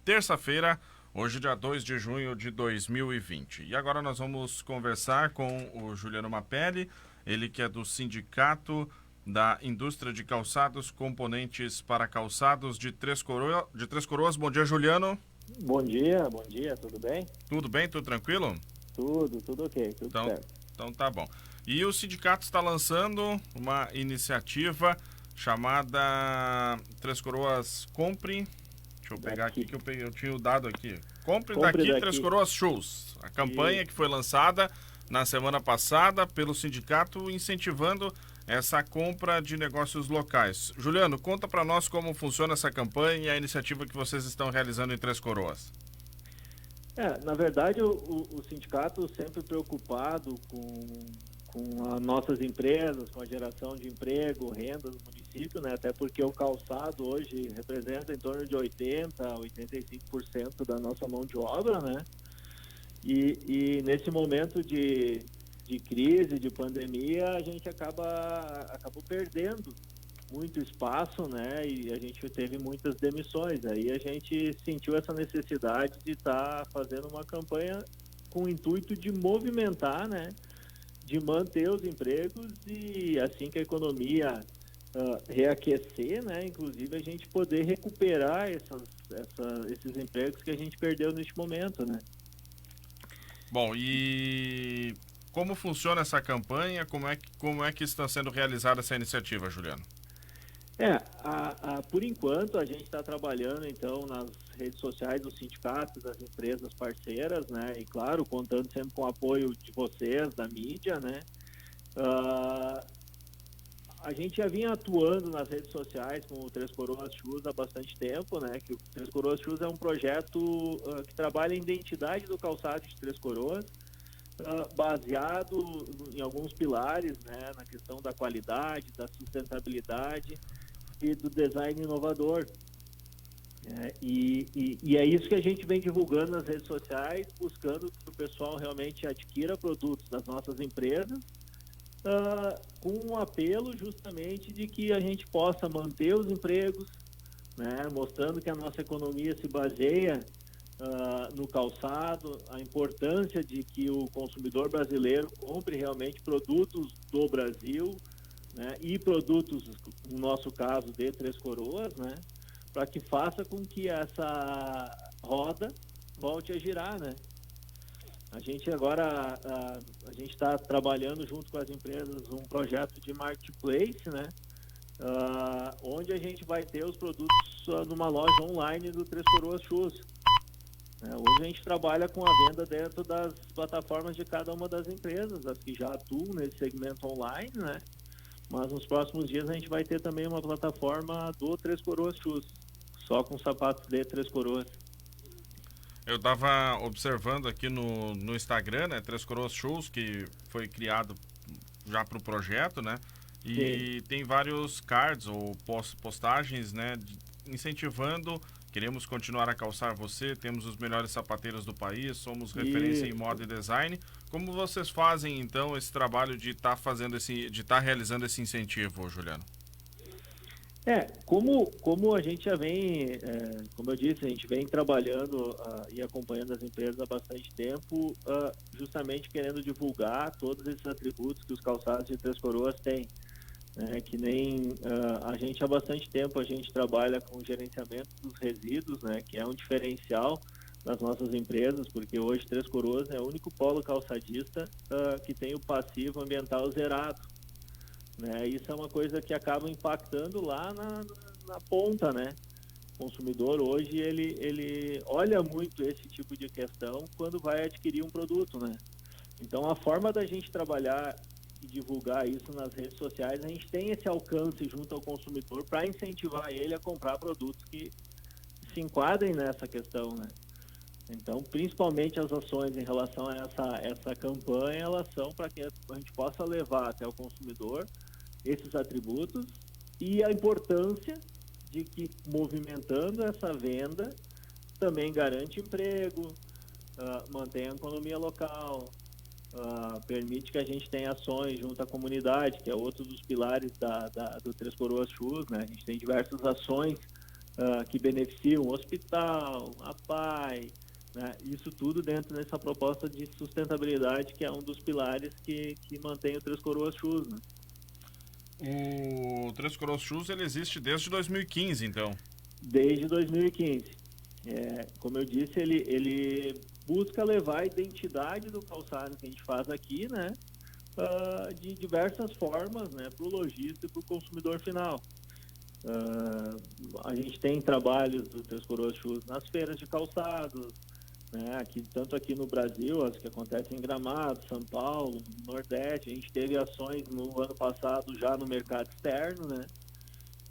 terça-feira, hoje dia 2 de junho de 2020. E agora nós vamos conversar com o Juliano Mapelli, ele que é do Sindicato da Indústria de Calçados, Componentes para Calçados de Três Coroas. Bom dia, Juliano. Bom dia, tudo bem? Tudo bem? Tudo tranquilo? Tudo ok, tudo Então, certo. então tá bom. E o sindicato está lançando uma iniciativa chamada Três Coroas Compre. Deixa eu pegar aqui Daqui, que eu tinha o dado aqui. Compre compre daqui Três daqui Coroas Shoes. A campanha e que foi lançada na semana passada pelo sindicato incentivando essa compra de negócios locais. Juliano, conta para nós como funciona essa campanha e a iniciativa que vocês estão realizando em Três Coroas. na verdade, o sindicato sempre preocupado com as nossas empresas, com a geração de emprego, renda do município, né? Até porque o calçado hoje representa em torno de 80 a 85% da nossa mão de obra, né? E nesse momento de crise, de pandemia, a gente acabou perdendo muito espaço, né? E a gente teve muitas demissões. Aí a gente sentiu essa necessidade de estar fazendo uma campanha com o intuito de movimentar, né? De manter os empregos e assim que a economia reaquecer, né? Inclusive a gente poder recuperar esses empregos que a gente perdeu neste momento, né? Bom, e como funciona essa campanha? Como é que está sendo realizada essa iniciativa, Juliano? Por enquanto a gente está trabalhando então nas redes sociais dos sindicatos, das empresas parceiras, né? E claro, contando sempre com o apoio de vocês, da mídia, né? Ah, a gente já vinha atuando nas redes sociais com o Três Coroas Shoes há bastante tempo, né? Que o Três Coroas Shoes é um projeto que trabalha a identidade do calçado de Três Coroas, baseado em alguns pilares, né? Na questão da qualidade, da sustentabilidade e do design inovador. E é isso que a gente vem divulgando nas redes sociais, buscando que o pessoal realmente adquira produtos das nossas empresas, com um apelo justamente de que a gente possa manter os empregos, né, mostrando que a nossa economia se baseia no calçado, a importância de que o consumidor brasileiro compre realmente produtos do Brasil, né, e produtos, no nosso caso, de Três Coroas, né, para que faça com que essa roda volte a girar, né? A gente agora a gente está trabalhando junto com as empresas um projeto de marketplace, né? Onde a gente vai ter os produtos numa loja online do Três Coroas Shoes. Hoje a gente trabalha com a venda dentro das plataformas de cada uma das empresas, as que já atuam nesse segmento online, né? Mas nos próximos dias a gente vai ter também uma plataforma do Três Coroas Shoes, só com sapatos de Três Coroas. Eu estava observando aqui no Instagram, né, Três Coroas Shoes, que foi criado já para o projeto, né? Sim, E tem vários cards ou postagens, né, incentivando. Queremos continuar a calçar você, temos os melhores sapateiros do país, somos referência em isso. moda e design. Como vocês fazem então esse trabalho de estar realizando esse incentivo, Juliano? Como a gente já vem, como eu disse, a gente vem trabalhando e acompanhando as empresas há bastante tempo, justamente querendo divulgar todos esses atributos que os calçados de Três Coroas têm. Que nem a gente há bastante tempo a gente trabalha com o gerenciamento dos resíduos, né, que é um diferencial das nossas empresas, porque hoje Três Coroas é o único polo calçadista que tem o passivo ambiental zerado, né? Isso é uma coisa que acaba impactando lá na ponta, né? O consumidor hoje ele olha muito esse tipo de questão quando vai adquirir um produto, né? Então a forma da gente trabalhar e divulgar isso nas redes sociais, a gente tem esse alcance junto ao consumidor para incentivar ele a comprar produtos que se enquadrem nessa questão, né? Então, principalmente as ações em relação a essa campanha, elas são para que a gente possa levar até o consumidor esses atributos e a importância de que movimentando essa venda também garante emprego, mantém a economia local, permite que a gente tenha ações junto à comunidade, que é outro dos pilares do Três Coroas Shoes, né? A gente tem diversas ações que beneficiam o hospital, a PAI, né? Isso tudo dentro dessa proposta de sustentabilidade, que é um dos pilares que mantém o Três Coroas Chus, né? O Três Coroas Chus, ele existe desde 2015, então. Desde 2015. Como eu disse, ele busca levar a identidade do calçado que a gente faz aqui, né, de diversas formas, né, para o lojista e para o consumidor final. A gente tem trabalhos do Três Coroas Chus nas feiras de calçados, né, tanto aqui no Brasil, as que acontecem em Gramado, São Paulo, Nordeste. A gente teve ações no ano passado já no mercado externo, né,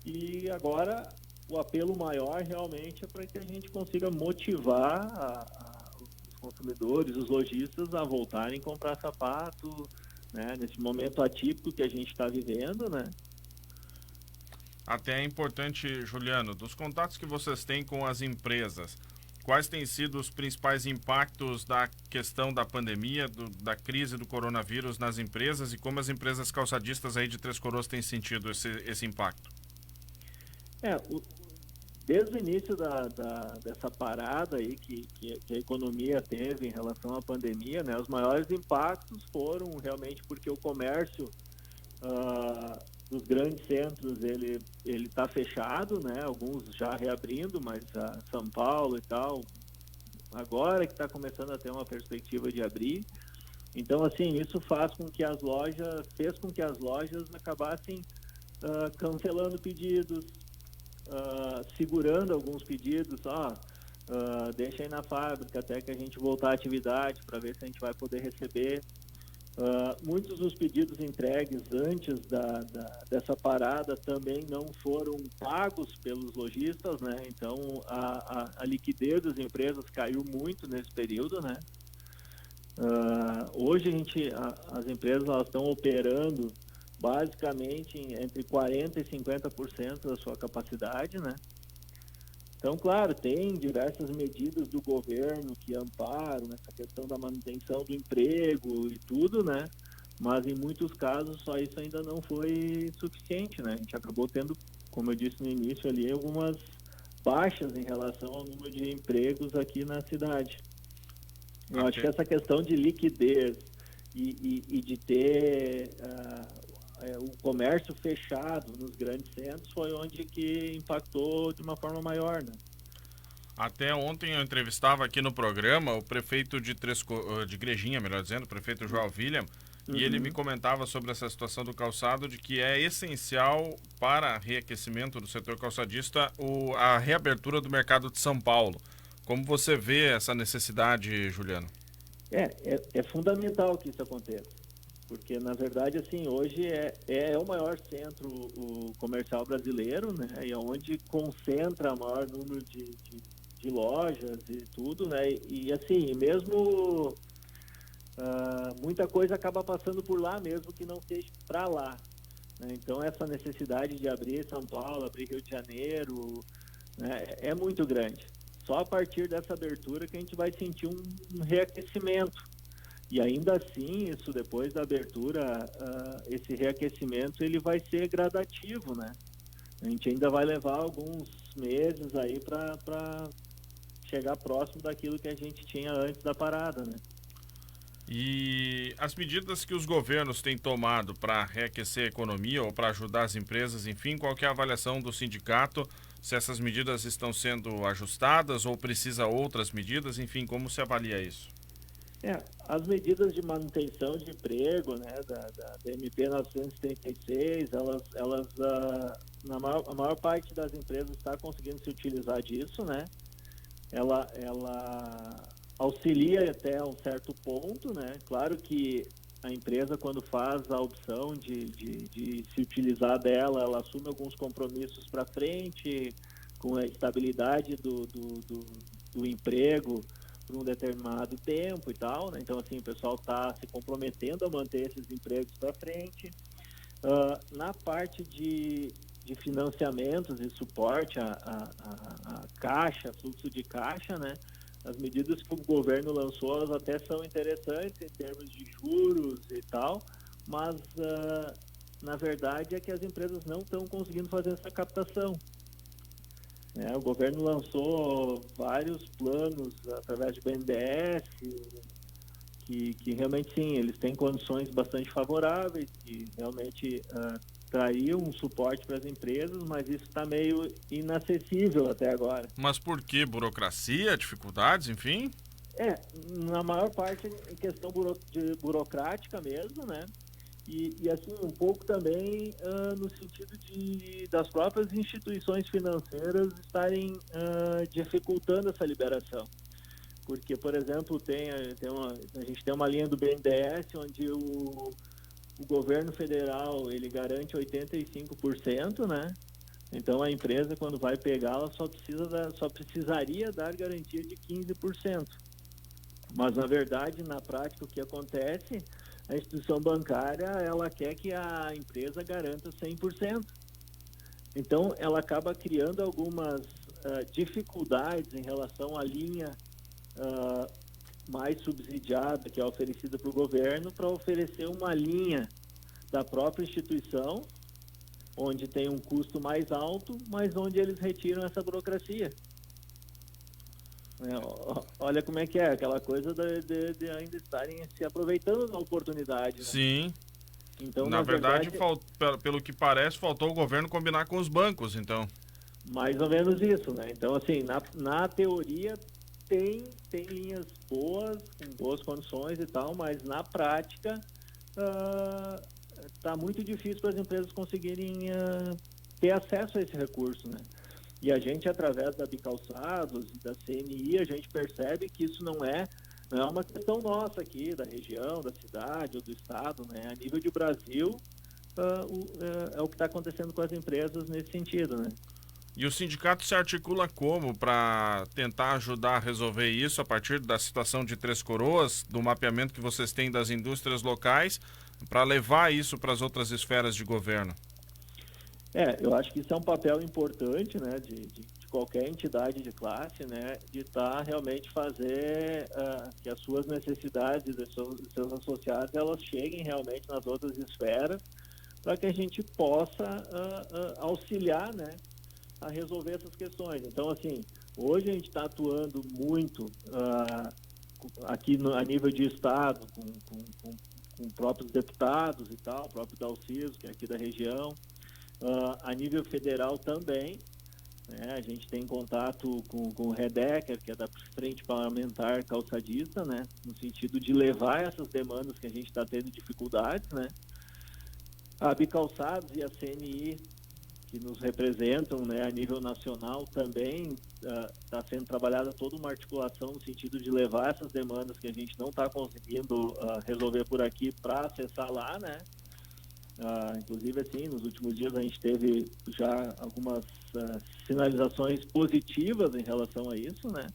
e agora o apelo maior realmente é para que a gente consiga motivar os consumidores, os lojistas a voltarem a comprar sapato, né, nesse momento atípico que a gente está vivendo, né? Até é importante, Juliano, dos contatos que vocês têm com as empresas, quais têm sido os principais impactos da questão da pandemia, da crise do coronavírus nas empresas, e como as empresas calçadistas aí de Três Coroas têm sentido esse impacto? Desde o início dessa parada aí que a economia teve em relação à pandemia, né, os maiores impactos foram realmente porque o comércio dos grandes centros ele está fechado, né, alguns já reabrindo, mas São Paulo e tal, agora que está começando a ter uma perspectiva de abrir. Então, assim, isso fez com que as lojas acabassem cancelando pedidos, segurando alguns pedidos, deixa aí na fábrica até que a gente voltar à atividade para ver se a gente vai poder receber. Muitos dos pedidos entregues antes dessa parada também não foram pagos pelos lojistas, né? Então a liquidez das empresas caiu muito nesse período, né? Hoje as empresas estão operando basicamente entre 40% e 50% da sua capacidade, né? Então, claro, tem diversas medidas do governo que amparam essa questão da manutenção do emprego e tudo, né? Mas em muitos casos só isso ainda não foi suficiente, né? A gente acabou tendo, como eu disse no início ali, algumas baixas em relação ao número de empregos aqui na cidade. Eu acho que essa questão de liquidez e de ter o comércio fechado nos grandes centros foi onde que impactou de uma forma maior, né? Até ontem eu entrevistava aqui no programa o prefeito de Igrejinha, melhor dizendo, o prefeito João William, e ele me comentava sobre essa situação do calçado, de que é essencial para reaquecimento do setor calçadista a reabertura do mercado de São Paulo. Como você vê essa necessidade, Juliano? É fundamental que isso aconteça. Porque, na verdade, assim, hoje é o maior centro comercial brasileiro, né? E é onde concentra o maior número de lojas e tudo, né? E assim, mesmo muita coisa acaba passando por lá mesmo que não seja para lá, né? Então, essa necessidade de abrir São Paulo, abrir Rio de Janeiro, né, é muito grande. Só a partir dessa abertura que a gente vai sentir um reaquecimento. E ainda assim, isso depois da abertura, esse reaquecimento ele vai ser gradativo, né? A gente ainda vai levar alguns meses aí para chegar próximo daquilo que a gente tinha antes da parada, né? E as medidas que os governos têm tomado para reaquecer a economia ou para ajudar as empresas, enfim, qual que é a avaliação do sindicato? Se essas medidas estão sendo ajustadas ou precisa outras medidas, enfim, como se avalia isso? As medidas de manutenção de emprego, né, da MP 936, a maior parte das empresas está conseguindo se utilizar disso, né? Ela auxilia até um certo ponto, né? Claro que a empresa, quando faz a opção de se utilizar dela, ela assume alguns compromissos para frente, com a estabilidade do emprego por um determinado tempo e tal, né? Então, assim, o pessoal está se comprometendo a manter esses empregos para frente. Na parte de financiamentos e suporte a caixa, fluxo de caixa, né? As medidas que o governo lançou, elas até são interessantes em termos de juros e tal, mas na verdade é que as empresas não estão conseguindo fazer essa captação. né? O governo lançou vários planos através de BNDES, que realmente sim, eles têm condições bastante favoráveis, que realmente trariam um suporte para as empresas, mas isso está meio inacessível até agora. Mas por que? Burocracia, dificuldades, enfim? Na maior parte em questão burocrática mesmo, né? E assim, um pouco também no sentido das próprias instituições financeiras estarem dificultando essa liberação. Porque, por exemplo, a gente tem uma linha do BNDES onde o governo federal ele garante 85%, né? Então a empresa, quando vai pegar, ela só precisaria dar garantia de 15%. Mas, na verdade, na prática, o que acontece, a instituição bancária, ela quer que a empresa garanta 100%. Então, ela acaba criando algumas dificuldades em relação à linha mais subsidiada, que é oferecida para o governo, para oferecer uma linha da própria instituição, onde tem um custo mais alto, mas onde eles retiram essa burocracia. Olha como é que é, aquela coisa de ainda estarem se aproveitando da oportunidade. Né? Sim. Então, Na verdade, pelo que parece, faltou o governo combinar com os bancos, então. Mais ou menos isso, né? Então, assim, na teoria tem linhas boas, com boas condições e tal, mas na prática está muito difícil para as empresas conseguirem ter acesso a esse recurso, né? E a gente, através da Bicalçados e da CNI, a gente percebe que isso não é uma questão nossa aqui, da região, da cidade ou do estado, né? A nível de Brasil, é o que está acontecendo com as empresas nesse sentido, né? E o sindicato se articula como para tentar ajudar a resolver isso a partir da situação de Três Coroas, do mapeamento que vocês têm das indústrias locais, para levar isso para as outras esferas de governo? Eu acho que isso é um papel importante, né, de qualquer entidade de classe, né, de estar realmente fazer que as suas necessidades dos seus associados elas cheguem realmente nas outras esferas, para que a gente possa auxiliar, né, a resolver essas questões. Então, assim, hoje a gente está atuando muito aqui a nível de estado, com próprios deputados e tal, o próprio Dalciso, que é aqui da região. A nível federal também, né? A gente tem contato com o Redecker, que é da Frente Parlamentar Calçadista, né? No sentido de levar essas demandas que a gente está tendo dificuldades, né? A Bicalçados e a CNI, que nos representam, né, a nível nacional, também está sendo trabalhada toda uma articulação no sentido de levar essas demandas que a gente não está conseguindo resolver por aqui para acessar lá, né? Inclusive, assim, nos últimos dias a gente teve já algumas sinalizações positivas em relação a isso, né?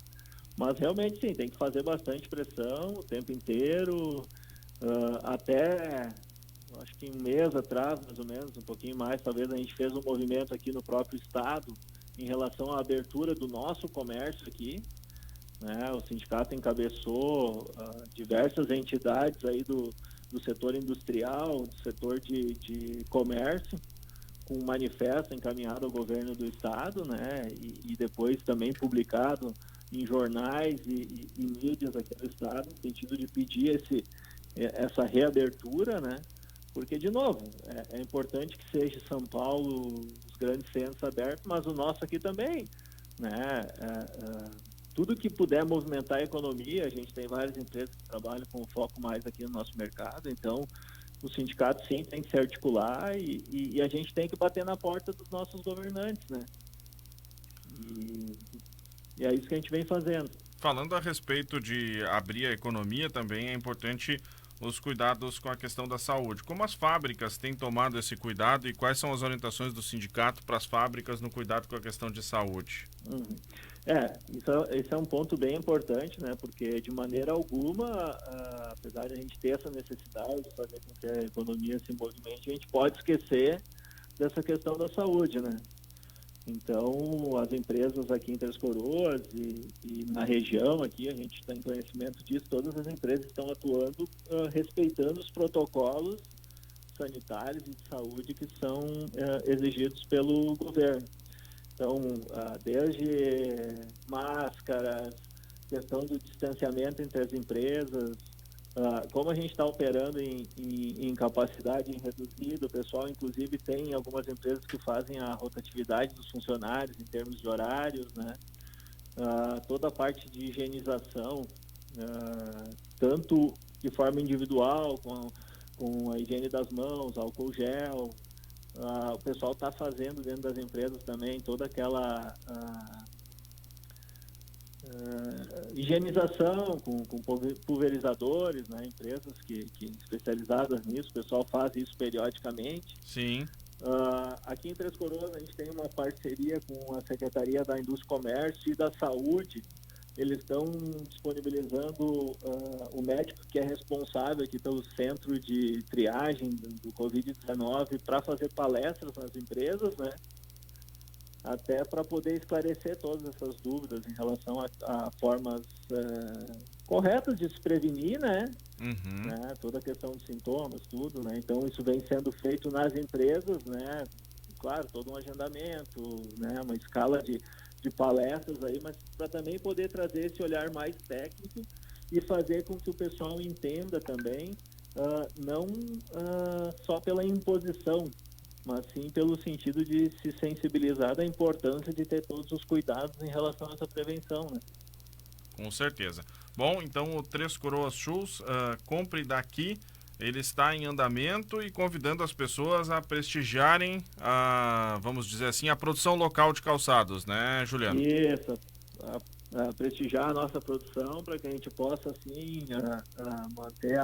Mas realmente, sim, tem que fazer bastante pressão o tempo inteiro, até, acho que um mês atrás, mais ou menos, um pouquinho mais, talvez a gente fez um movimento aqui no próprio estado em relação à abertura do nosso comércio aqui, né? O sindicato encabeçou diversas entidades aí do setor industrial, do setor de comércio, com um manifesto encaminhado ao governo do estado, né, e depois também publicado em jornais e mídias aqui do estado, no sentido de pedir essa reabertura, né, porque, de novo, é importante que seja São Paulo, os grandes centros abertos, mas o nosso aqui também, né, tudo que puder movimentar a economia, a gente tem várias empresas que trabalham com foco mais aqui no nosso mercado, então o sindicato sim tem que se articular e a gente tem que bater na porta dos nossos governantes, né? E é isso que a gente vem fazendo. Falando a respeito de abrir a economia, também é importante os cuidados com a questão da saúde. Como as fábricas têm tomado esse cuidado e quais são as orientações do sindicato para as fábricas no cuidado com a questão de saúde? Isso é um ponto bem importante, né? Porque de maneira alguma, apesar de a gente ter essa necessidade de fazer com que a economia se movimente, a gente pode esquecer dessa questão da saúde, né? Então, as empresas aqui em Três Coroas e na região aqui, a gente está em conhecimento disso, todas as empresas estão atuando respeitando os protocolos sanitários e de saúde que são exigidos pelo governo. Então, desde máscaras, questão do distanciamento entre as empresas, como a gente está operando em capacidade reduzida, o pessoal, inclusive, tem algumas empresas que fazem a rotatividade dos funcionários em termos de horários, né? Toda a parte de higienização, tanto de forma individual, com a higiene das mãos, álcool gel, o pessoal está fazendo dentro das empresas também toda aquela higienização com pulverizadores, né? Empresas que especializadas nisso, o pessoal faz isso periodicamente. Sim. Aqui em Três Coroas a gente tem uma parceria com a Secretaria da Indústria e Comércio e da Saúde. Eles estão disponibilizando o médico que é responsável aqui pelo centro de triagem do Covid-19 para fazer palestras nas empresas, né? Até para poder esclarecer todas essas dúvidas em relação a formas corretas de se prevenir, né? Uhum. Né? Toda a questão de sintomas, tudo, né? Então, isso vem sendo feito nas empresas, né? Claro, todo um agendamento, né? Uma escala de palestras aí, mas para também poder trazer esse olhar mais técnico e fazer com que o pessoal entenda também, não só pela imposição, mas sim pelo sentido de se sensibilizar da importância de ter todos os cuidados em relação a essa prevenção, né? Com certeza. Bom, então o Três Coroas Shoes, compre daqui, ele está em andamento e convidando as pessoas a prestigiarem, vamos dizer assim, a produção local de calçados, né, Juliano? Isso, a prestigiar a nossa produção para que a gente possa, assim, manter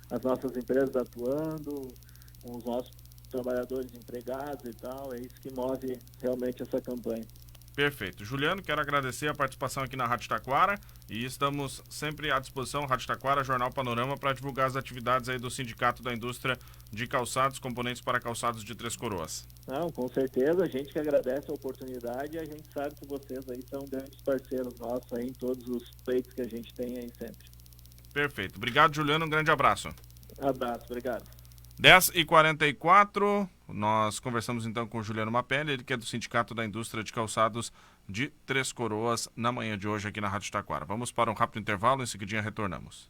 as nossas empresas atuando, com os nossos trabalhadores empregados e tal. É isso que move realmente essa campanha. Perfeito. Juliano, quero agradecer a participação aqui na Rádio Taquara e estamos sempre à disposição, Rádio Taquara, Jornal Panorama, para divulgar as atividades aí do Sindicato da Indústria de Calçados, componentes para calçados de Três Coroas. Não, com certeza, a gente que agradece a oportunidade e a gente sabe que vocês aí são grandes parceiros nossos aí em todos os feitos que a gente tem aí sempre. Perfeito. Obrigado, Juliano, um grande abraço. Abraço, obrigado. 10h44, nós conversamos então com o Juliano Mapelli, ele que é do Sindicato da Indústria de Calçados de Três Coroas, na manhã de hoje aqui na Rádio Taquara. Vamos para um rápido intervalo, em seguidinha retornamos.